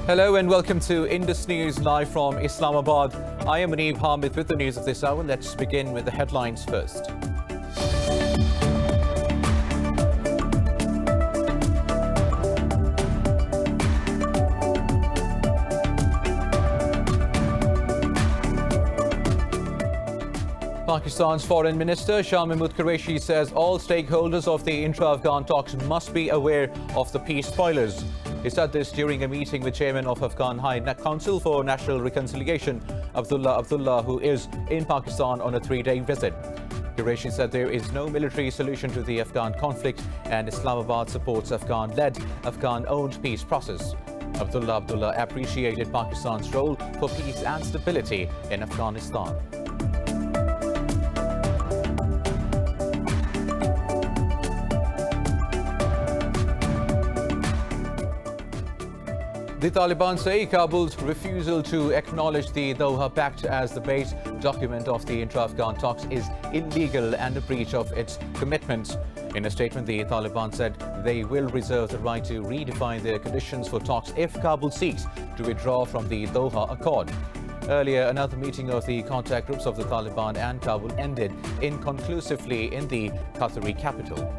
Hello and welcome to Indus News live from Islamabad. I am Muneeb Hamid with the news of this hour. Let's begin with the headlines first. Pakistan's Foreign Minister Shah Mahmood Qureshi says all stakeholders of the intra-Afghan talks must be aware of the peace spoilers. He said this during a meeting with Chairman of Afghan High Council for National Reconciliation, Abdullah, who is in Pakistan on a 3-day visit. Qureshi said there is no military solution to the Afghan conflict and Islamabad supports Afghan-led, Afghan-owned peace process. Abdullah appreciated Pakistan's role for peace and stability in Afghanistan. The Taliban say Kabul's refusal to acknowledge the Doha Pact as the base document of the intra-Afghan talks is illegal and a breach of its commitments. In a statement, the Taliban said they will reserve the right to redefine their conditions for talks if Kabul seeks to withdraw from the Doha Accord. Earlier, another meeting of the contact groups of the Taliban and Kabul ended inconclusively in the Qatari capital.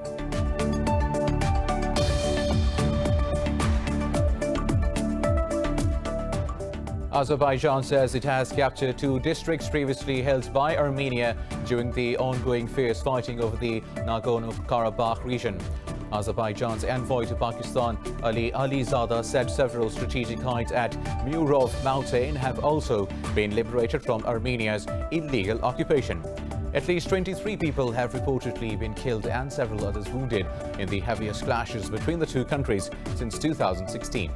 Azerbaijan says it has captured 2 districts previously held by Armenia during the ongoing fierce fighting over the NagornoKarabakh region. Azerbaijan's envoy to Pakistan, Ali Alizada, said several strategic heights at Murov mountain have also been liberated from Armenia's illegal occupation. At least 23 people have reportedly been killed and several others wounded in the heaviest clashes between the two countries since 2016.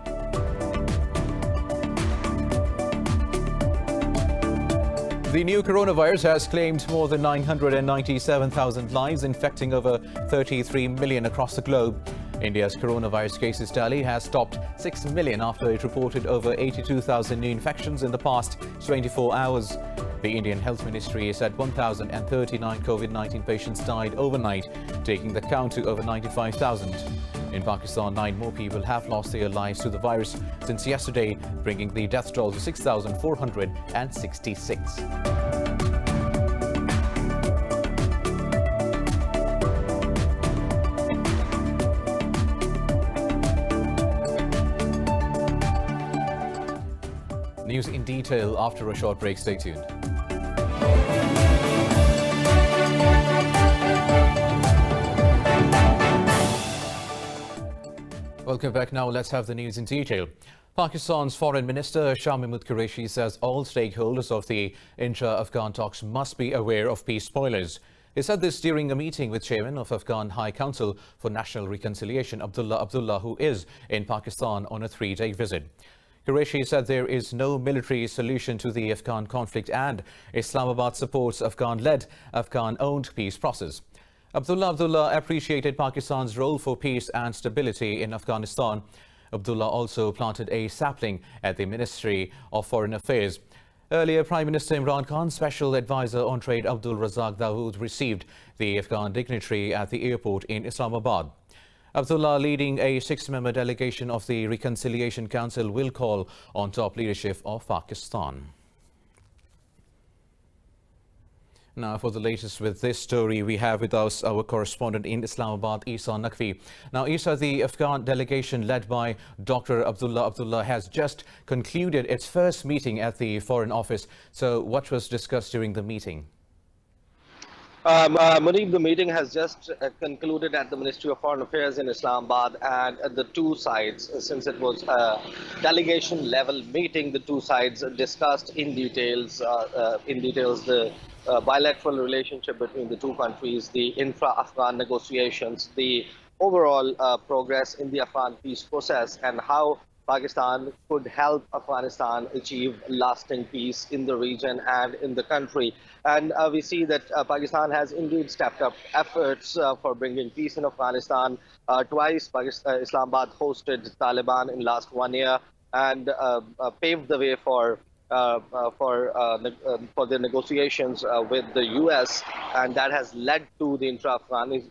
The new coronavirus has claimed more than 997,000 lives, infecting over 33 million across the globe. India's coronavirus cases tally has topped 6 million after it reported over 82,000 new infections in the past 24 hours. The Indian Health Ministry said 1,039 COVID-19 patients died overnight, taking the count to over 95,000. In Pakistan, 9 more people have lost their lives to the virus since yesterday, bringing the death toll to 6,466. News in detail after a short break. Stay tuned. Welcome back. Now let's have the news in detail. Pakistan's Foreign Minister Shah Mahmood Qureshi says all stakeholders of the intra-Afghan talks must be aware of peace spoilers. He said this during a meeting with Chairman of Afghan High Council for National Reconciliation, Abdullah, who is in Pakistan on a 3-day visit. Qureshi said there is no military solution to the Afghan conflict and Islamabad supports Afghan-led, Afghan-owned peace process. Abdullah appreciated Pakistan's role for peace and stability in Afghanistan. Abdullah also planted a sapling at the Ministry of Foreign Affairs. Earlier, Prime Minister Imran Khan's Special Advisor on Trade Abdul Razak Dawood received the Afghan dignitary at the airport in Islamabad. Abdullah, leading a 6-member delegation of the Reconciliation Council, will call on top leadership of Pakistan. Now, for the latest with this story, we have with us our correspondent in Islamabad, Isa Naqvi. Now, Isa, the Afghan delegation led by Dr. Abdullah has just concluded its first meeting at the Foreign Office. So, what was discussed during the meeting? Muneeb, the meeting has just concluded at the Ministry of Foreign Affairs in Islamabad, and the two sides, since it was a delegation level meeting, the two sides discussed in details the bilateral relationship between the two countries, the intra-Afghan negotiations, the overall progress in the Afghan peace process, and how Pakistan could help Afghanistan achieve lasting peace in the region and in the country. And we see that Pakistan has indeed stepped up efforts for bringing peace in Afghanistan. Twice, Islamabad hosted Taliban in last 1 year and paved the way for the negotiations with the US, and that has led to the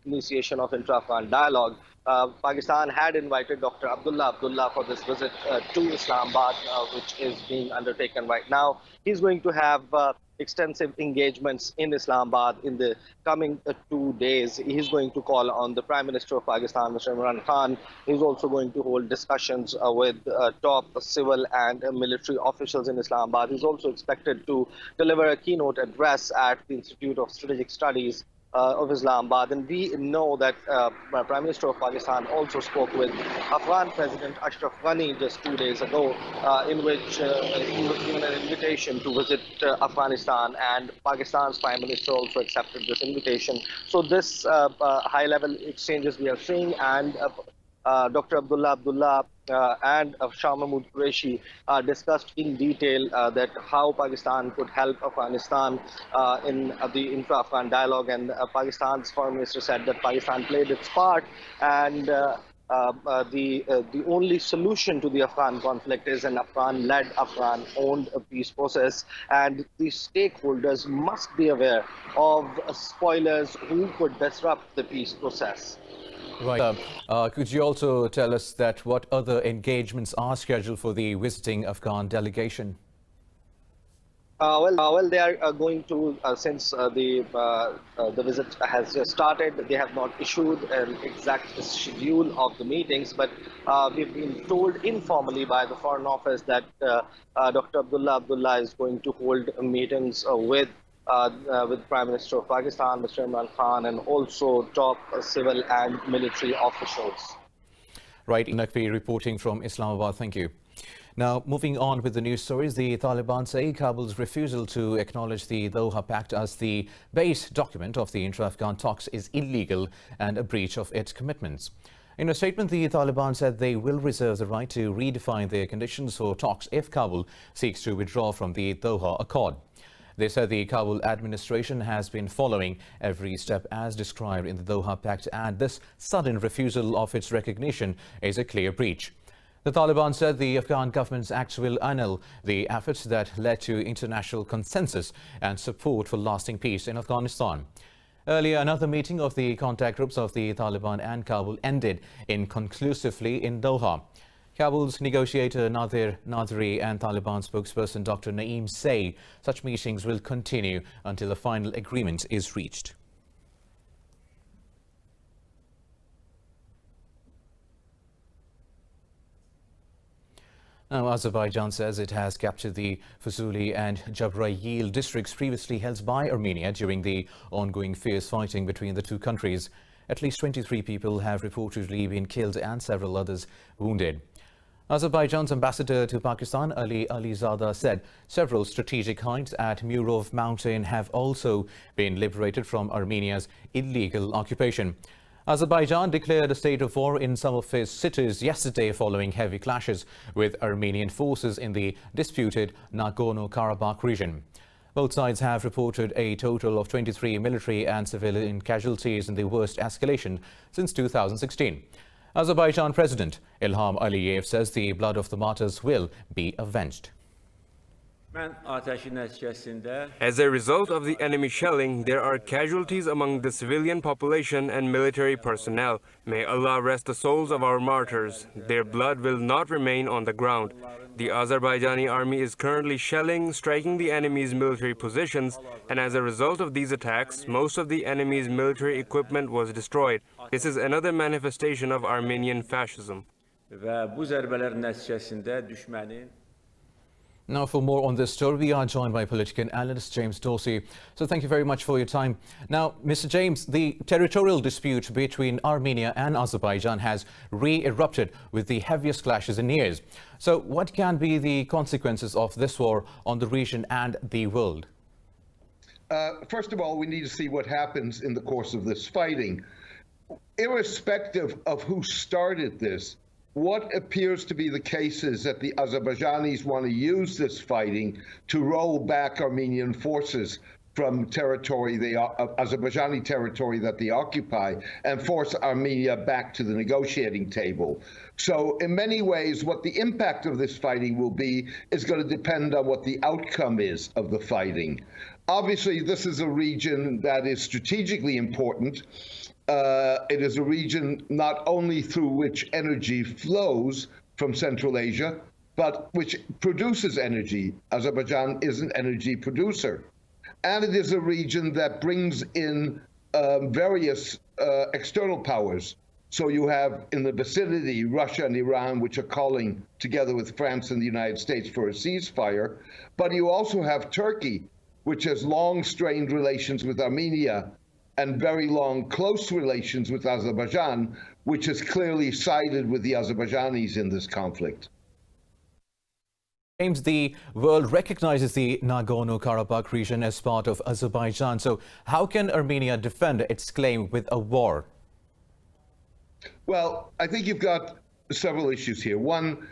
initiation of intra-Afghan dialogue. Pakistan had invited Dr. Abdullah for this visit to Islamabad, which is being undertaken right now. He's going to have extensive engagements in Islamabad in the coming 2 days. He's going to call on the Prime Minister of Pakistan, Mr. Imran Khan. He's also going to hold discussions with top civil and military officials in Islamabad. He's also expected to deliver a keynote address at the Institute of Strategic Studies of Islamabad. And we know that Prime Minister of Pakistan also spoke with Afghan President Ashraf Ghani just 2 days ago, in which he was given an invitation to visit Afghanistan, and Pakistan's Prime Minister also accepted this invitation. So this high-level exchanges we are seeing, and Dr. Abdullah and Shah Mahmood Qureshi discussed in detail that how Pakistan could help Afghanistan in the intra-Afghan dialogue, and Pakistan's foreign minister said that Pakistan played its part, and the only solution to the Afghan conflict is an Afghan-led, Afghan-owned peace process, and the stakeholders must be aware of spoilers who could disrupt the peace process. Right. Could you also tell us that what other engagements are scheduled for the visiting Afghan delegation? Well, they are going to, since the visit has just started, they have not issued an exact schedule of the meetings, but we've been told informally by the Foreign Office that Dr. Abdullah is going to hold meetings with Prime Minister of Pakistan, Mr. Imran Khan, and also top civil and military officials. Right, Nakvi reporting from Islamabad. Thank you. Now, moving on with the news stories, the Taliban say Kabul's refusal to acknowledge the Doha Pact as the base document of the intra-Afghan talks is illegal and a breach of its commitments. In a statement, the Taliban said they will reserve the right to redefine their conditions for talks if Kabul seeks to withdraw from the Doha Accord. They said the Kabul administration has been following every step as described in the Doha Pact, and this sudden refusal of its recognition is a clear breach. The Taliban said the Afghan government's acts will annul the efforts that led to international consensus and support for lasting peace in Afghanistan. Earlier, another meeting of the contact groups of the Taliban and Kabul ended inconclusively in Doha. Kabul's negotiator Nadir Nadri and Taliban spokesperson Dr. Naeem say such meetings will continue until a final agreement is reached. Now, Azerbaijan says it has captured the Fuzuli and Jabrayil districts previously held by Armenia during the ongoing fierce fighting between the two countries. At least 23 people have reportedly been killed and several others wounded. Azerbaijan's ambassador to Pakistan, Ali Alizada, said several strategic heights at Murov Mountain have also been liberated from Armenia's illegal occupation. Azerbaijan declared a state of war in some of its cities yesterday following heavy clashes with Armenian forces in the disputed NagornoKarabakh region. Both sides have reported a total of 23 military and civilian casualties in the worst escalation since 2016. Azerbaijan President Ilham Aliyev says the blood of the martyrs will be avenged. As a result of the enemy shelling, there are casualties among the civilian population and military personnel. May Allah rest the souls of our martyrs. Their blood will not remain on the ground. The Azerbaijani army is currently shelling, striking the enemy's military positions, and as a result of these attacks, most of the enemy's military equipment was destroyed. This is another manifestation of Armenian fascism. Now, for more on this story, we are joined by political analyst James Dorsey. So thank you very much for your time. Now, Mr. James, the territorial dispute between Armenia and Azerbaijan has re-erupted with the heaviest clashes in years. So what can be the consequences of this war on the region and the world? First of all, we need to see what happens in the course of this fighting. Irrespective of who started this, what appears to be the case is that the Azerbaijanis want to use this fighting to roll back Armenian forces from territory, Azerbaijani territory that they occupy, and force Armenia back to the negotiating table. So in many ways, what the impact of this fighting will be is going to depend on what the outcome is of the fighting. Obviously, this is a region that is strategically important. It is a region not only through which energy flows from Central Asia, but which produces energy. Azerbaijan is an energy producer. And it is a region that brings in various external powers. So you have in the vicinity Russia and Iran, which are calling together with France and the United States for a ceasefire. But you also have Turkey, which has long strained relations with Armenia and very long close relations with Azerbaijan, which has clearly sided with the Azerbaijanis in this conflict. James, the world recognizes the Nagorno-Karabakh region as part of Azerbaijan. So how can Armenia defend its claim with a war? Well, I think you've got several issues here. One,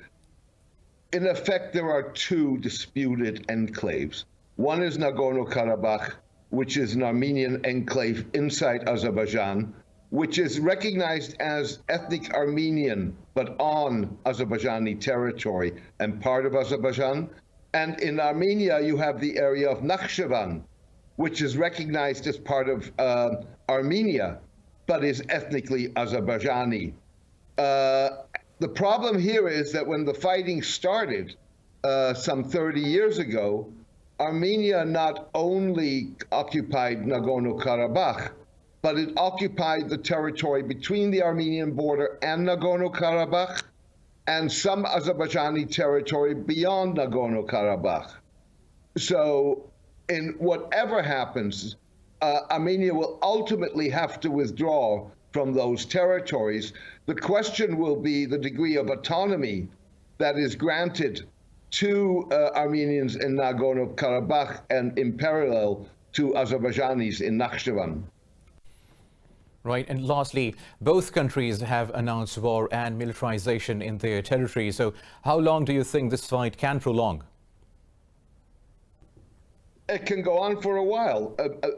in effect, there are two disputed enclaves. One is Nagorno-Karabakh, which is an Armenian enclave inside Azerbaijan, which is recognized as ethnic Armenian, but on Azerbaijani territory and part of Azerbaijan. And in Armenia, you have the area of Nakhchivan, which is recognized as part of Armenia, but is ethnically Azerbaijani. The problem here is that when the fighting started some 30 years ago, Armenia not only occupied Nagorno-Karabakh, but it occupied the territory between the Armenian border and Nagorno-Karabakh and some Azerbaijani territory beyond Nagorno-Karabakh. So in whatever happens, Armenia will ultimately have to withdraw from those territories. The question will be the degree of autonomy that is granted to Armenians in Nagorno-Karabakh and in parallel to Azerbaijanis in Nakhchivan. Right. And lastly, both countries have announced war and militarization in their territory. So how long do you think this fight can prolong? It can go on for a while.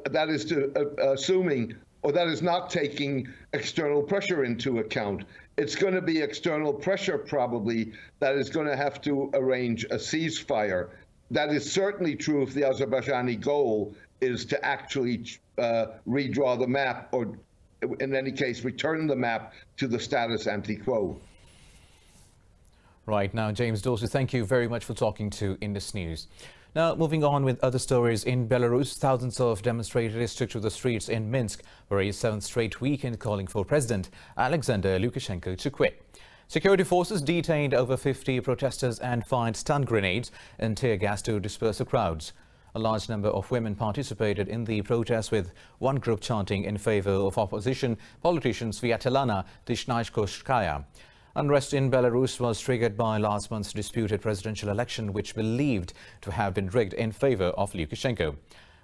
That is assuming, or that is not taking external pressure into account. It's going to be external pressure probably that is going to have to arrange a ceasefire. That is certainly true if the Azerbaijani goal is to actually redraw the map, or in any case, return the map to the status ante quo. Right. Now, James Dorsey, thank you very much for talking to Indus News. Now, moving on with other stories, in Belarus, thousands of demonstrators took to the streets in Minsk for a seventh straight weekend, calling for President Alexander Lukashenko to quit. Security forces detained over 50 protesters and fired stun grenades and tear gas to disperse the crowds. A large number of women participated in the protests, with one group chanting in favor of opposition politician Sviatlana Tishnaykoskaya. Unrest in Belarus was triggered by last month's disputed presidential election, which believed to have been rigged in favor of Lukashenko.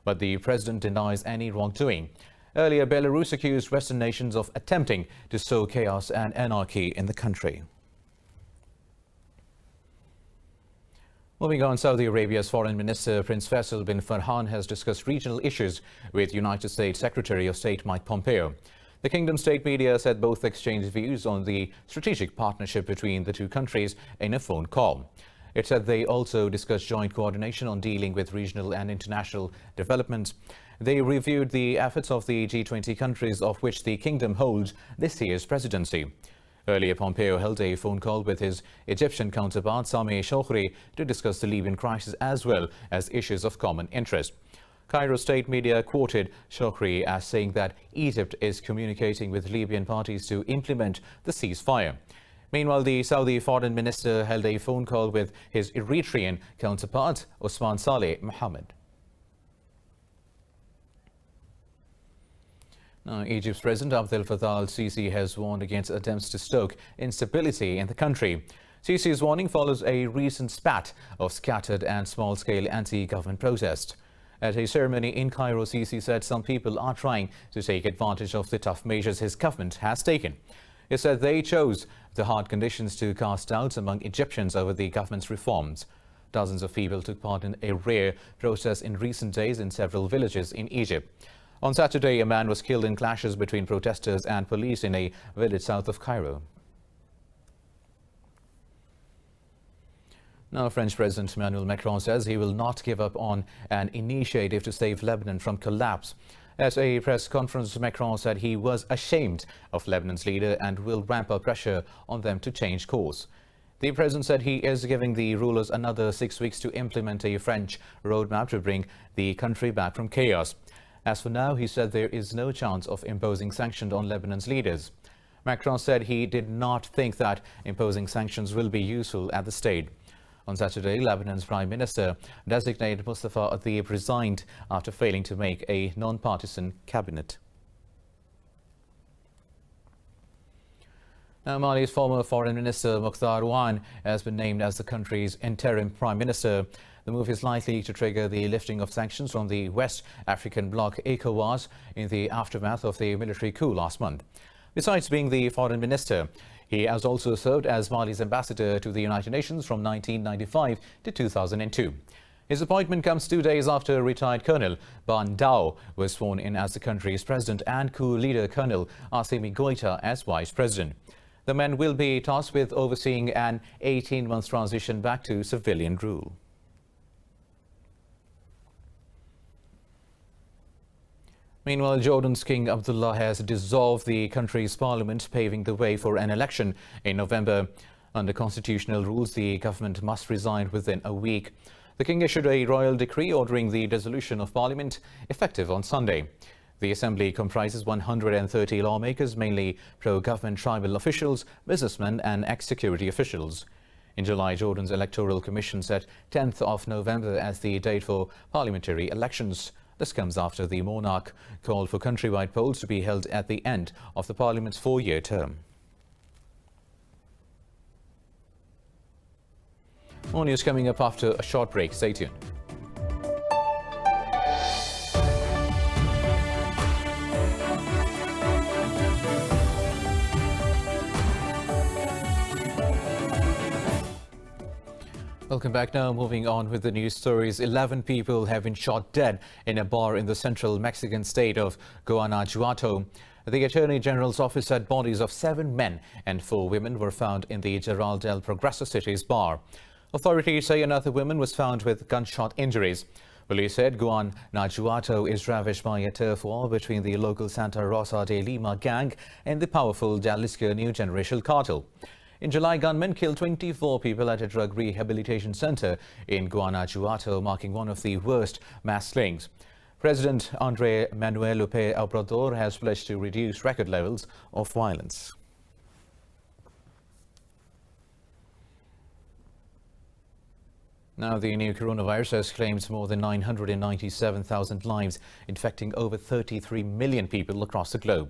But the president denies any wrongdoing. Earlier, Belarus accused Western nations of attempting to sow chaos and anarchy in the country. Moving on, Saudi Arabia's Foreign Minister Prince Faisal bin Farhan has discussed regional issues with United States Secretary of State Mike Pompeo. The kingdom's state media said both exchanged views on the strategic partnership between the two countries in a phone call. It said they also discussed joint coordination on dealing with regional and international developments. They reviewed the efforts of the G20 countries, of which the kingdom holds this year's presidency. Earlier, Pompeo held a phone call with his Egyptian counterpart Sameh Shoukry to discuss the Libyan crisis as well as issues of common interest. Cairo state media quoted Shoukry as saying that Egypt is communicating with Libyan parties to implement the ceasefire. Meanwhile, the Saudi foreign minister held a phone call with his Eritrean counterpart Osman Saleh Mohammed. Now, Egypt's President Abdel Fattah al-Sisi has warned against attempts to stoke instability in the country. Sisi's warning follows a recent spat of scattered and small-scale anti-government protests. At a ceremony in Cairo, Sisi said some people are trying to take advantage of the tough measures his government has taken. He said they chose the hard conditions to cast doubts among Egyptians over the government's reforms. Dozens of people took part in a rare protest in recent days in several villages in Egypt. On Saturday, a man was killed in clashes between protesters and police in a village south of Cairo. Now, French President Emmanuel Macron says he will not give up on an initiative to save Lebanon from collapse. At a press conference, Macron said he was ashamed of Lebanon's leader and will ramp up pressure on them to change course. The president said he is giving the rulers another 6 weeks to implement a French roadmap to bring the country back from chaos. As for now, he said there is no chance of imposing sanctions on Lebanon's leaders. Macron said he did not think that imposing sanctions will be useful at this stage. On Saturday, Lebanon's Prime Minister designate Mustafa Adib resigned after failing to make a non-partisan cabinet. Now, Mali's former Foreign Minister Mukhtar Wan has been named as the country's interim Prime Minister. The move is likely to trigger the lifting of sanctions from the West African bloc ECOWAS in the aftermath of the military coup last month. Besides being the Foreign Minister, he has also served as Mali's ambassador to the United Nations from 1995 to 2002. His appointment comes 2 days after retired Colonel Ban Dao was sworn in as the country's president and coup leader Colonel Assimi Goita as vice president. The men will be tasked with overseeing an 18-month transition back to civilian rule. Meanwhile, Jordan's King Abdullah has dissolved the country's parliament, paving the way for an election in November. Under constitutional rules, the government must resign within a week. The king issued a royal decree ordering the dissolution of parliament, effective on Sunday. The assembly comprises 130 lawmakers, mainly pro-government tribal officials, businessmen and ex-security officials. In July, Jordan's Electoral Commission set 10th of November as the date for parliamentary elections. This comes after the monarch called for countrywide polls to be held at the end of the parliament's 4-year term. More news coming up after a short break. Stay tuned. Welcome back now. Moving on with the news stories. 11 people have been shot dead in a bar in the central Mexican state of Guanajuato. The Attorney General's office said bodies of 7 men and 4 women were found in the Gerald del Progreso City's bar. Authorities say another woman was found with gunshot injuries. Police said Guanajuato is ravaged by a turf war between the local Santa Rosa de Lima gang and the powerful Jalisco New Generation cartel. In July, gunmen killed 24 people at a drug rehabilitation center in Guanajuato, marking one of the worst mass killings. President Andrés Manuel López Obrador has pledged to reduce record levels of violence. Now, the new coronavirus has claimed more than 997,000 lives, infecting over 33 million people across the globe.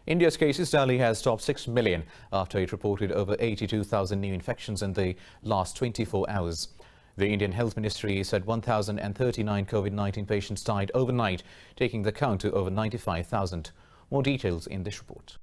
India's cases tally has topped 6 million after it reported over 82,000 new infections in the last 24 hours. The Indian Health Ministry said 1,039 COVID-19 patients died overnight, taking the count to over 95,000. More details in this report.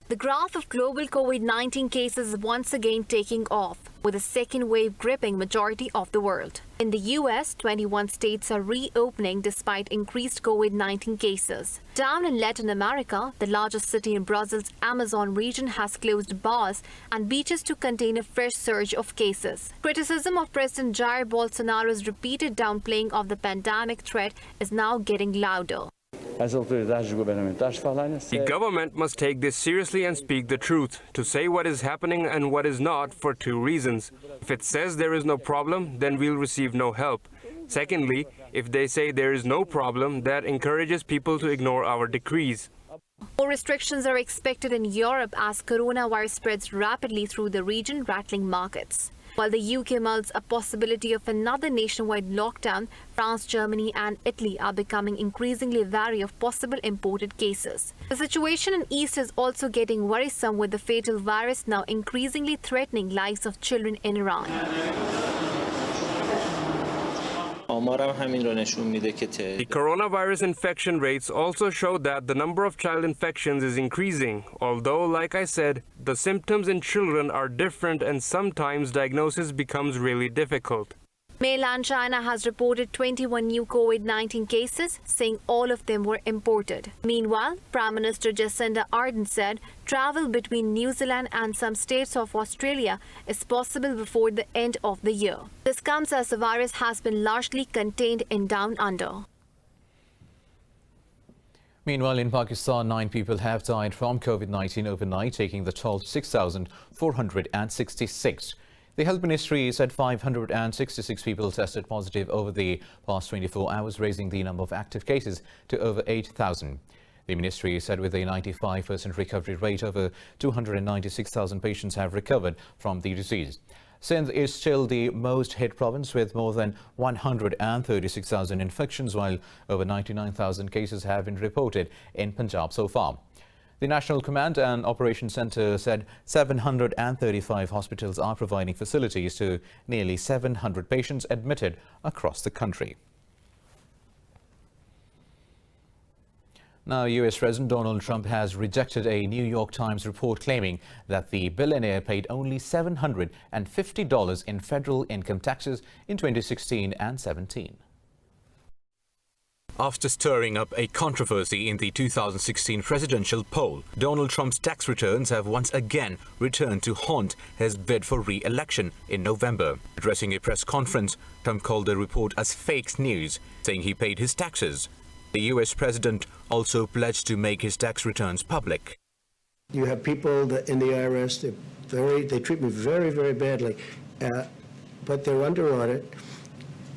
The graph of global COVID-19 cases is once again taking off, with a second wave gripping majority of the world. In the US, 21 states are reopening despite increased COVID-19 cases. Down in Latin America, the largest city in Brazil's Amazon region has closed bars and beaches to contain a fresh surge of cases. Criticism of President Jair Bolsonaro's repeated downplaying of the pandemic threat is now getting louder. The government must take this seriously and speak the truth, to say what is happening and what is not, for 2 reasons. If it says there is no problem, then we'll receive no help. Secondly, if they say there is no problem, that encourages people to ignore our decrees. More restrictions are expected in Europe as coronavirus spreads rapidly through the region, rattling markets. While the UK mulls a possibility of another nationwide lockdown, France, Germany and Italy are becoming increasingly wary of possible imported cases. The situation in East is also getting worrisome, with the fatal virus now increasingly threatening lives of children in Iran. The coronavirus infection rates also show that the number of child infections is increasing, although, like I said, the symptoms in children are different and sometimes diagnosis becomes really difficult. Mainland China has reported 21 new COVID-19 cases, saying all of them were imported. Meanwhile, Prime Minister Jacinda Ardern said travel between New Zealand and some states of Australia is possible before the end of the year. This comes as the virus has been largely contained in Down Under. Meanwhile, in Pakistan, 9 people have died from COVID-19 overnight, taking the toll to 6,466. The Health Ministry said 566 people tested positive over the past 24 hours, raising the number of active cases to over 8,000. The ministry said with a 95% recovery rate, over 296,000 patients have recovered from the disease. Sindh is still the most hit province with more than 136,000 infections, while over 99,000 cases have been reported in Punjab so far. The National Command and Operations Centre said 735 hospitals are providing facilities to nearly 700 patients admitted across the country. Now, US President Donald Trump has rejected a New York Times report claiming that the billionaire paid only $750 in federal income taxes in 2016 and 17. After stirring up a controversy in the 2016 presidential poll, Donald Trump's tax returns have once again returned to haunt his bid for re-election in November. Addressing a press conference, Trump called the report as fake news, saying he paid his taxes. The US president also pledged to make his tax returns public. You have people in the IRS, they treat me very, very badly, but they're under audit.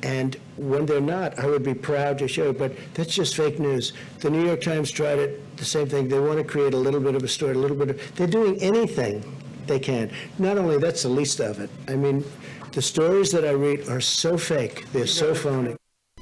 And when they're not, I would be proud to show, but that's just fake news. The New York Times tried it, the same thing. They want to create a little bit of a story, they're doing anything they can. Not only that's the least of it. I mean, the stories that I read are so fake, they're so phony.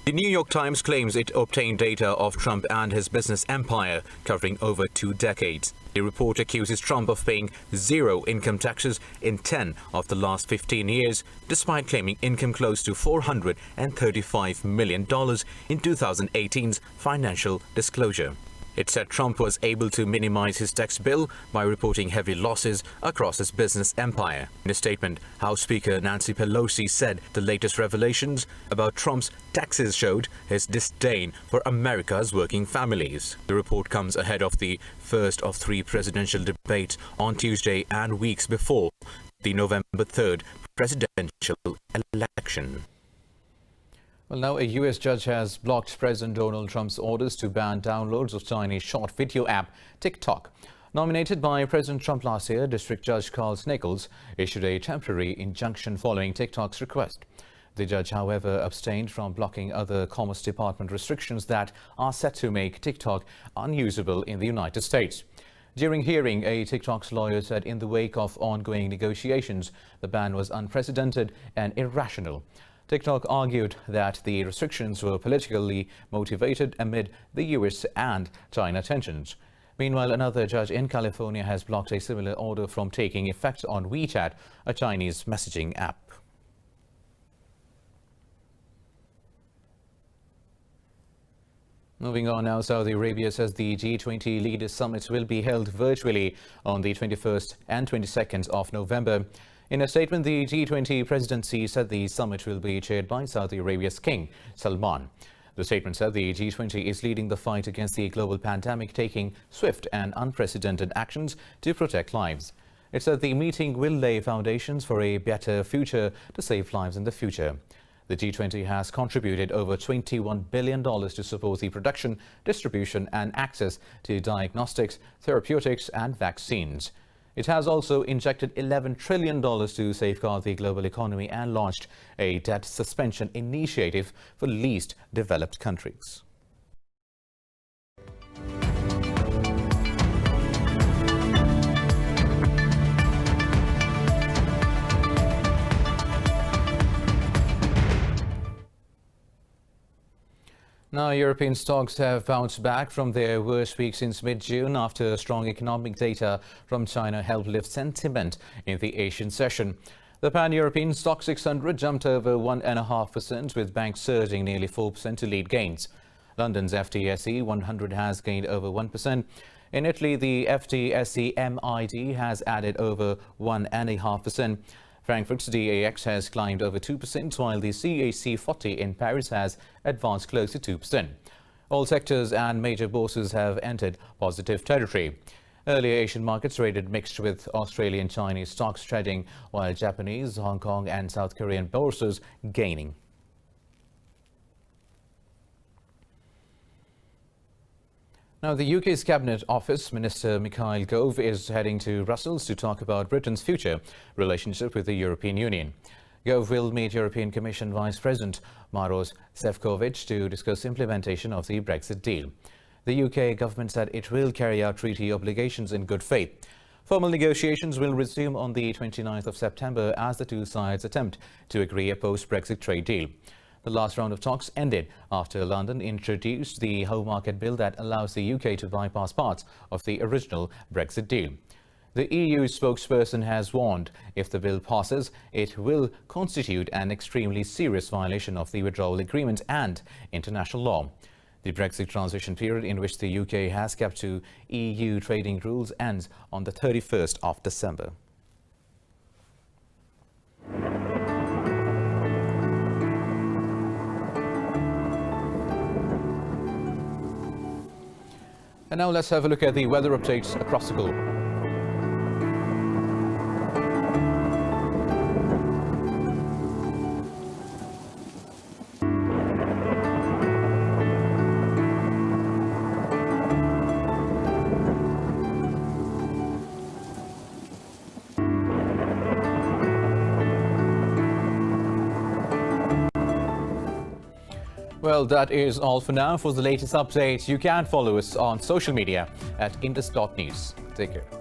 The New York Times claims it obtained data of Trump and his business empire covering over 2 decades. The report accuses Trump of paying 0 income taxes in 10 of the last 15 years, despite claiming income close to $435 million in 2018's financial disclosure. It said Trump was able to minimize his tax bill by reporting heavy losses across his business empire. In a statement, House Speaker Nancy Pelosi said the latest revelations about Trump's taxes showed his disdain for America's working families. The report comes ahead of the first of 3 presidential debates on Tuesday and weeks before the November 3rd presidential election. Well, now a US judge has blocked President Donald Trump's orders to ban downloads of Chinese short video app TikTok. Nominated by President Trump last year, District Judge Carl Nichols issued a temporary injunction following TikTok's request. The judge, however, abstained from blocking other Commerce Department restrictions that are set to make TikTok unusable in the United States. During hearing, a TikTok's lawyer said in the wake of ongoing negotiations, the ban was unprecedented and irrational. TikTok argued that the restrictions were politically motivated amid the US and China tensions. Meanwhile, another judge in California has blocked a similar order from taking effect on WeChat, a Chinese messaging app. Moving on now, Saudi Arabia says the G20 Leaders Summit will be held virtually on the 21st and 22nd of November. In a statement, the G20 presidency said the summit will be chaired by Saudi Arabia's King Salman. The statement said the G20 is leading the fight against the global pandemic, taking swift and unprecedented actions to protect lives. It said the meeting will lay foundations for a better future to save lives in the future. The G20 has contributed over $21 billion to support the production, distribution and access to diagnostics, therapeutics and vaccines. It has also injected $11 trillion to safeguard the global economy and launched a debt suspension initiative for least developed countries. Now, European stocks have bounced back from their worst week since mid-June after strong economic data from China helped lift sentiment in the Asian session. The pan-European stock 600 jumped over 1.5%, with banks surging nearly 4% to lead gains. London's FTSE 100 has gained over 1%. In Italy, the FTSE MID has added over 1.5%. Frankfurt's DAX has climbed over 2%, while the CAC 40 in Paris has advanced close to 2%. All sectors and major bourses have entered positive territory. Earlier Asian markets traded mixed, with Australian Chinese stocks trading, while Japanese, Hong Kong and South Korean bourses gaining. Now, the UK's Cabinet Office Minister Mikhail Gove is heading to Brussels to talk about Britain's future relationship with the European Union. Gove will meet European Commission Vice President Maros Sefcovic to discuss implementation of the Brexit deal. The UK government said it will carry out treaty obligations in good faith. Formal negotiations will resume on the 29th of September as the two sides attempt to agree a post-Brexit trade deal. The last round of talks ended after London introduced the Home Market Bill that allows the UK to bypass parts of the original Brexit deal. The EU spokesperson has warned if the bill passes, it will constitute an extremely serious violation of the withdrawal agreement and international law. The Brexit transition period, in which the UK has kept to EU trading rules, ends on the 31st of December. And now let's have a look at the weather updates across the globe. Well, that is all for now. For the latest updates, you can follow us on social media at indus.news. Take care.